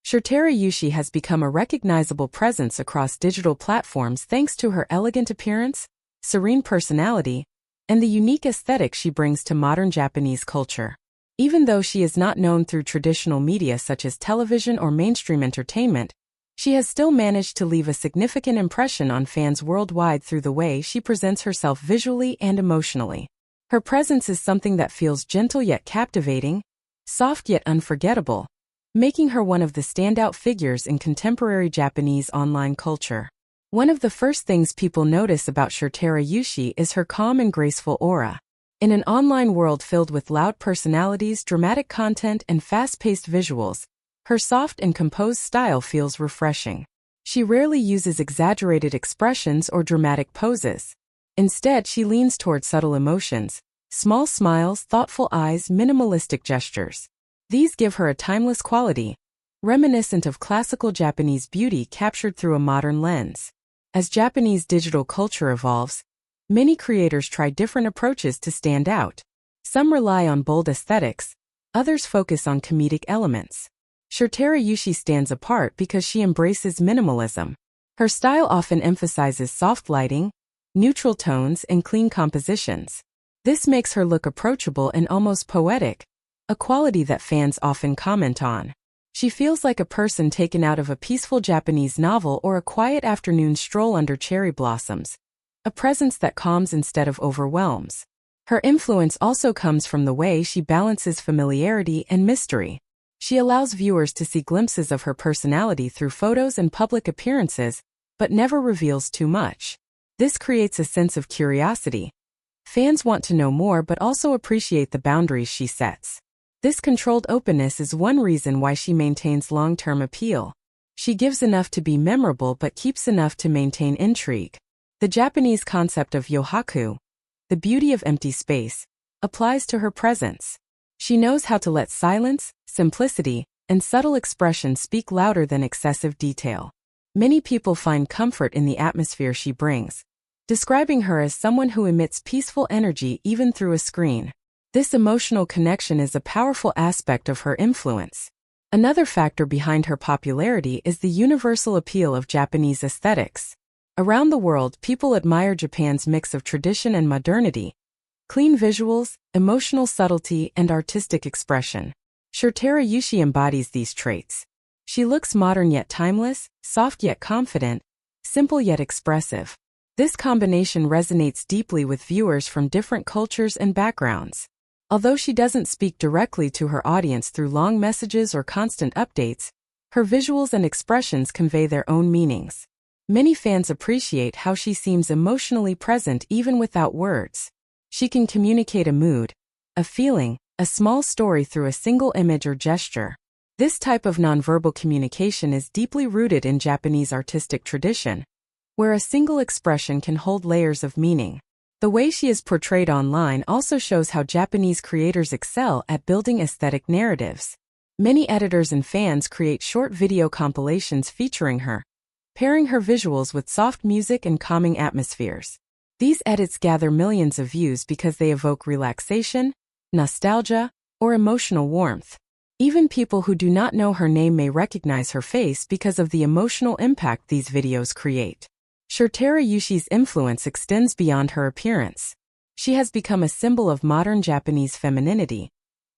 Shitara Yuushi has become a recognizable presence across digital platforms thanks to her elegant appearance, serene personality, and the unique aesthetic she brings to modern Japanese culture. Even though she is not known through traditional media such as television or mainstream entertainment, she has still managed to leave a significant impression on fans worldwide through the way she presents herself visually and emotionally. Her presence is something that feels gentle yet captivating, soft yet unforgettable, making her one of the standout figures in contemporary Japanese online culture. One of the first things people notice about Shitara Yuushi is her calm and graceful aura. In an online world filled with loud personalities, dramatic content, and fast-paced visuals, her soft and composed style feels refreshing. She rarely uses exaggerated expressions or dramatic poses. Instead, she leans toward subtle emotions, small smiles, thoughtful eyes, minimalistic gestures. These give her a timeless quality, reminiscent of classical Japanese beauty captured through a modern lens. As Japanese digital culture evolves, many creators try different approaches to stand out. Some rely on bold aesthetics, others focus on comedic elements. Shitara Yuushi stands apart because she embraces minimalism. Her style often emphasizes soft lighting, neutral tones, and clean compositions. This makes her look approachable and almost poetic, a quality that fans often comment on. She feels like a person taken out of a peaceful Japanese novel or a quiet afternoon stroll under cherry blossoms, a presence that calms instead of overwhelms. Her influence also comes from the way she balances familiarity and mystery. She allows viewers to see glimpses of her personality through photos and public appearances, but never reveals too much. This creates a sense of curiosity. Fans want to know more but also appreciate the boundaries she sets. This controlled openness is one reason why she maintains long-term appeal. She gives enough to be memorable but keeps enough to maintain intrigue. The Japanese concept of yohaku, the beauty of empty space, applies to her presence. She knows how to let silence, simplicity, and subtle expression speak louder than excessive detail. Many people find comfort in the atmosphere she brings, describing her as someone who emits peaceful energy even through a screen. This emotional connection is a powerful aspect of her influence. Another factor behind her popularity is the universal appeal of Japanese aesthetics. Around the world, people admire Japan's mix of tradition and modernity, clean visuals, emotional subtlety, and artistic expression. Shitara Yuushi embodies these traits. She looks modern yet timeless, soft yet confident, simple yet expressive. This combination resonates deeply with viewers from different cultures and backgrounds. Although she doesn't speak directly to her audience through long messages or constant updates, her visuals and expressions convey their own meanings. Many fans appreciate how she seems emotionally present even without words. She can communicate a mood, a feeling, a small story through a single image or gesture. This type of nonverbal communication is deeply rooted in Japanese artistic tradition, where a single expression can hold layers of meaning. The way she is portrayed online also shows how Japanese creators excel at building aesthetic narratives. Many editors and fans create short video compilations featuring her, pairing her visuals with soft music and calming atmospheres. These edits gather millions of views because they evoke relaxation, nostalgia, or emotional warmth. Even people who do not know her name may recognize her face because of the emotional impact these videos create. Shitara Yuushi's influence extends beyond her appearance. She has become a symbol of modern Japanese femininity,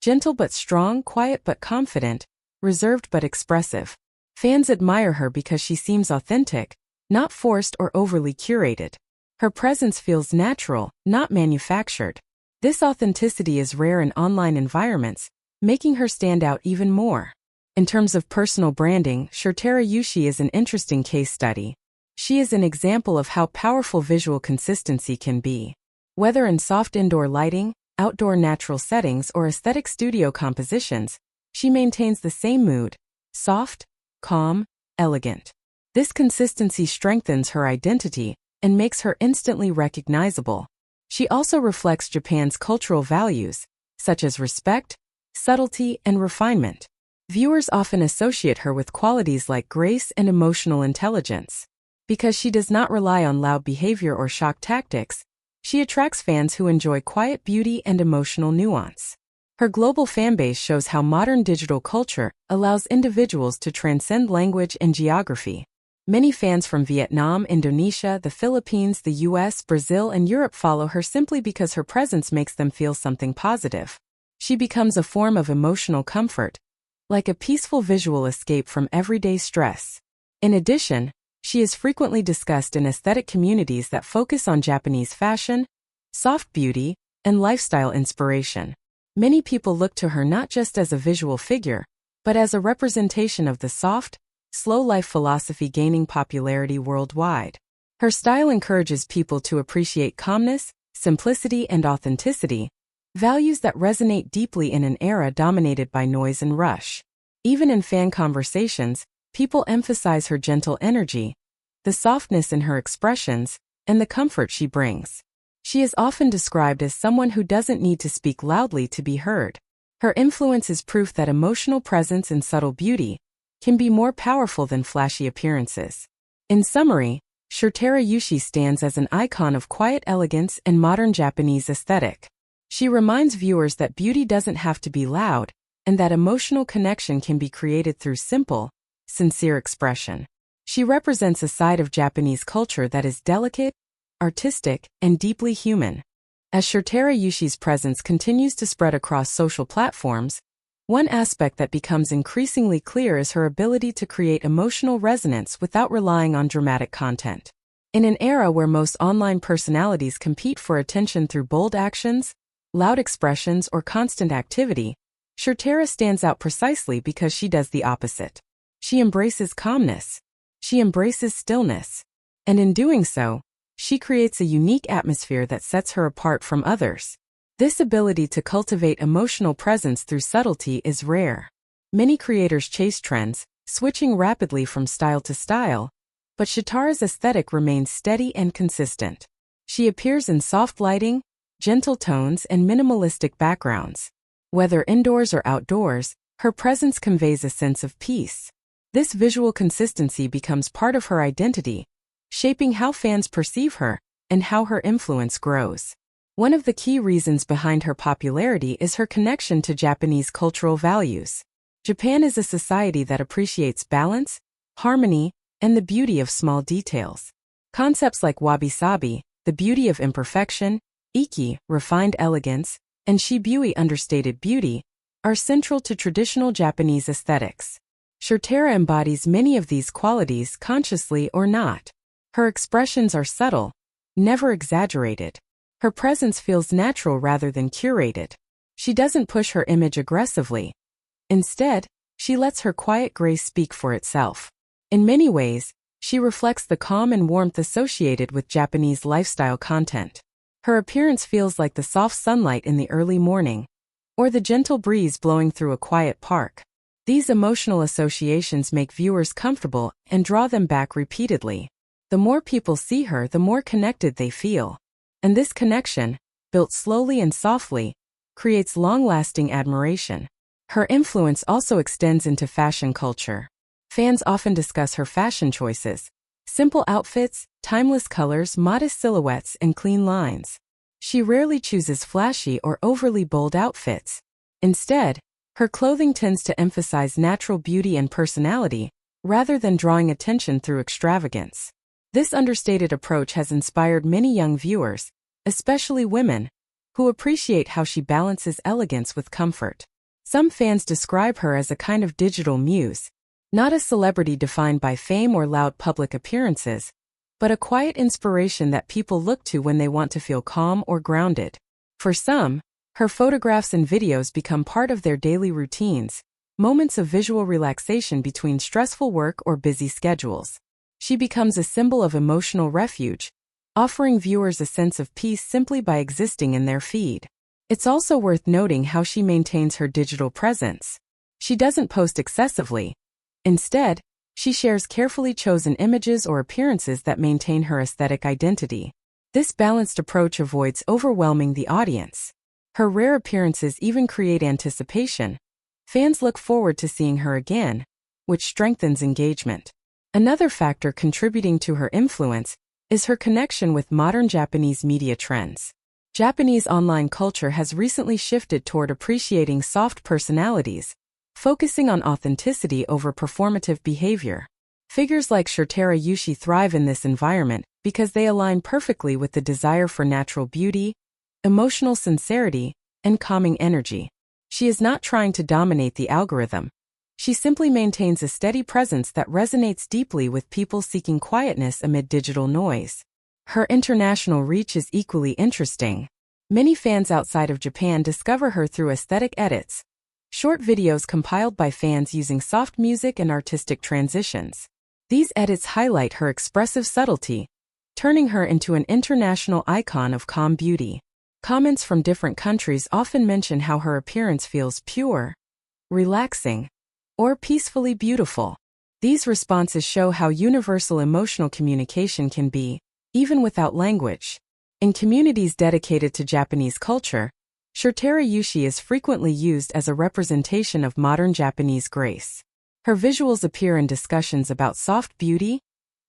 gentle but strong, quiet but confident, reserved but expressive. Fans admire her because she seems authentic, not forced or overly curated. Her presence feels natural, not manufactured. This authenticity is rare in online environments, making her stand out even more. In terms of personal branding, Shitara Yuushi is an interesting case study. She is an example of how powerful visual consistency can be. Whether in soft indoor lighting, outdoor natural settings, or aesthetic studio compositions, she maintains the same mood: soft, calm, elegant. This consistency strengthens her identity and makes her instantly recognizable. She also reflects Japan's cultural values, such as respect, subtlety, and refinement. Viewers often associate her with qualities like grace and emotional intelligence. Because she does not rely on loud behavior or shock tactics, she attracts fans who enjoy quiet beauty and emotional nuance. Her global fanbase shows how modern digital culture allows individuals to transcend language and geography. Many fans from Vietnam, Indonesia, the Philippines, the US, Brazil, and Europe follow her simply because her presence makes them feel something positive. She becomes a form of emotional comfort, like a peaceful visual escape from everyday stress. In addition, she is frequently discussed in aesthetic communities that focus on Japanese fashion, soft beauty, and lifestyle inspiration. Many people look to her not just as a visual figure, but as a representation of the soft, slow life philosophy gaining popularity worldwide. Her style encourages people to appreciate calmness, simplicity, and authenticity, values that resonate deeply in an era dominated by noise and rush. Even in fan conversations, people emphasize her gentle energy, the softness in her expressions, and the comfort she brings. She is often described as someone who doesn't need to speak loudly to be heard. Her influence is proof that emotional presence and subtle beauty can be more powerful than flashy appearances. In summary, Shitara Yuushi stands as an icon of quiet elegance and modern Japanese aesthetic. She reminds viewers that beauty doesn't have to be loud, and that emotional connection can be created through simple, sincere expression. She represents a side of Japanese culture that is delicate, artistic, and deeply human. As Shitara Yuushi's presence continues to spread across social platforms, one aspect that becomes increasingly clear is her ability to create emotional resonance without relying on dramatic content. In an era where most online personalities compete for attention through bold actions, loud expressions, or constant activity, Shitara stands out precisely because she does the opposite. She embraces calmness. She embraces stillness. And in doing so, she creates a unique atmosphere that sets her apart from others. This ability to cultivate emotional presence through subtlety is rare. Many creators chase trends, switching rapidly from style to style, but Shitara's aesthetic remains steady and consistent. She appears in soft lighting, gentle tones, and minimalistic backgrounds. Whether indoors or outdoors, her presence conveys a sense of peace. This visual consistency becomes part of her identity, shaping how fans perceive her and how her influence grows. One of the key reasons behind her popularity is her connection to Japanese cultural values. Japan is a society that appreciates balance, harmony, and the beauty of small details. Concepts like wabi-sabi, the beauty of imperfection, iki, refined elegance, and shibui, understated beauty, are central to traditional Japanese aesthetics. Shitara embodies many of these qualities consciously or not. Her expressions are subtle, never exaggerated. Her presence feels natural rather than curated. She doesn't push her image aggressively. Instead, she lets her quiet grace speak for itself. In many ways, she reflects the calm and warmth associated with Japanese lifestyle content. Her appearance feels like the soft sunlight in the early morning, or the gentle breeze blowing through a quiet park. These emotional associations make viewers comfortable and draw them back repeatedly. The more people see her, the more connected they feel. And this connection, built slowly and softly, creates long-lasting admiration. Her influence also extends into fashion culture. Fans often discuss her fashion choices: simple outfits, timeless colors, modest silhouettes, and clean lines. She rarely chooses flashy or overly bold outfits. Instead, her clothing tends to emphasize natural beauty and personality, rather than drawing attention through extravagance. This understated approach has inspired many young viewers, especially women, who appreciate how she balances elegance with comfort. Some fans describe her as a kind of digital muse, not a celebrity defined by fame or loud public appearances, but a quiet inspiration that people look to when they want to feel calm or grounded. For some, her photographs and videos become part of their daily routines, moments of visual relaxation between stressful work or busy schedules. She becomes a symbol of emotional refuge, offering viewers a sense of peace simply by existing in their feed. It's also worth noting how she maintains her digital presence. She doesn't post excessively. Instead, she shares carefully chosen images or appearances that maintain her aesthetic identity. This balanced approach avoids overwhelming the audience. Her rare appearances even create anticipation. Fans look forward to seeing her again, which strengthens engagement. Another factor contributing to her influence is her connection with modern Japanese media trends. Japanese online culture has recently shifted toward appreciating soft personalities, focusing on authenticity over performative behavior. Figures like Shitara Yuushi thrive in this environment because they align perfectly with the desire for natural beauty, emotional sincerity, and calming energy. She is not trying to dominate the algorithm. She simply maintains a steady presence that resonates deeply with people seeking quietness amid digital noise. Her international reach is equally interesting. Many fans outside of Japan discover her through aesthetic edits, short videos compiled by fans using soft music and artistic transitions. These edits highlight her expressive subtlety, turning her into an international icon of calm beauty. Comments from different countries often mention how her appearance feels pure, relaxing, or peacefully beautiful. These responses show how universal emotional communication can be, even without language. In communities dedicated to Japanese culture, Shitara Yuushi is frequently used as a representation of modern Japanese grace. Her visuals appear in discussions about soft beauty,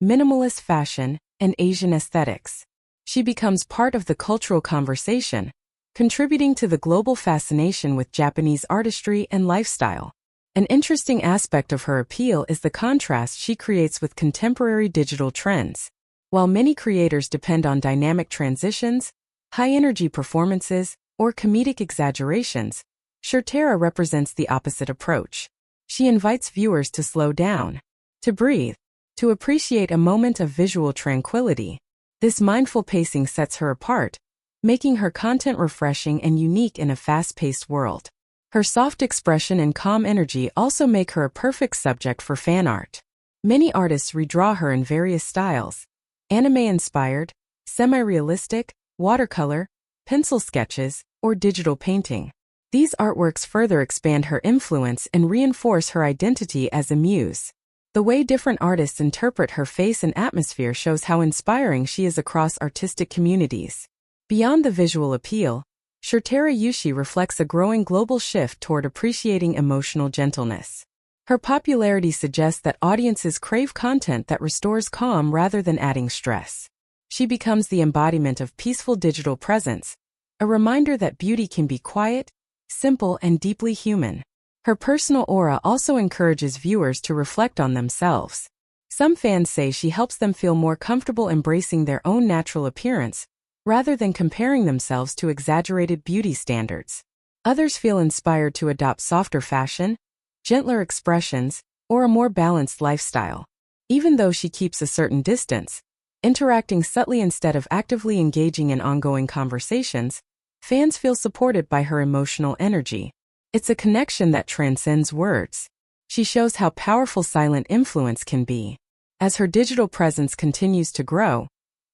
minimalist fashion, and Asian aesthetics. She becomes part of the cultural conversation, contributing to the global fascination with Japanese artistry and lifestyle. An interesting aspect of her appeal is the contrast she creates with contemporary digital trends. While many creators depend on dynamic transitions, high-energy performances, or comedic exaggerations, Shitara represents the opposite approach. She invites viewers to slow down, to breathe, to appreciate a moment of visual tranquility. This mindful pacing sets her apart, making her content refreshing and unique in a fast-paced world. Her soft expression and calm energy also make her a perfect subject for fan art. Many artists redraw her in various styles: anime-inspired, semi-realistic, watercolor, pencil sketches, or digital painting. These artworks further expand her influence and reinforce her identity as a muse. The way different artists interpret her face and atmosphere shows how inspiring she is across artistic communities. Beyond the visual appeal, Shitara Yuushi reflects a growing global shift toward appreciating emotional gentleness. Her popularity suggests that audiences crave content that restores calm rather than adding stress. She becomes the embodiment of peaceful digital presence, a reminder that beauty can be quiet, simple, and deeply human. Her personal aura also encourages viewers to reflect on themselves. Some fans say she helps them feel more comfortable embracing their own natural appearance, rather than comparing themselves to exaggerated beauty standards. Others feel inspired to adopt softer fashion, gentler expressions, or a more balanced lifestyle. Even though she keeps a certain distance, interacting subtly instead of actively engaging in ongoing conversations, fans feel supported by her emotional energy. It's a connection that transcends words. She shows how powerful silent influence can be. As her digital presence continues to grow,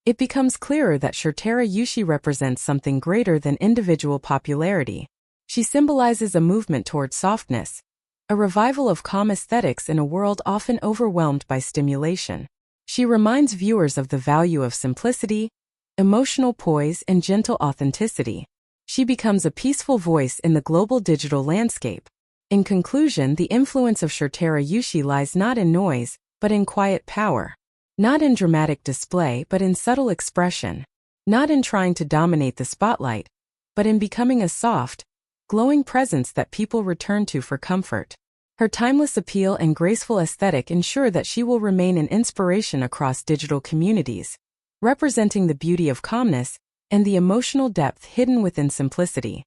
it becomes clearer that Shitara Yuushi represents something greater than individual popularity. She symbolizes a movement toward softness, a revival of calm aesthetics in a world often overwhelmed by stimulation. She reminds viewers of the value of simplicity, emotional poise, and gentle authenticity. She becomes a peaceful voice in the global digital landscape. In conclusion, the influence of Shitara Yuushi lies not in noise, but in quiet power. Not in dramatic display, but in subtle expression. Not in trying to dominate the spotlight, but in becoming a soft, glowing presence that people return to for comfort. Her timeless appeal and graceful aesthetic ensure that she will remain an inspiration across digital communities, representing the beauty of calmness and the emotional depth hidden within simplicity.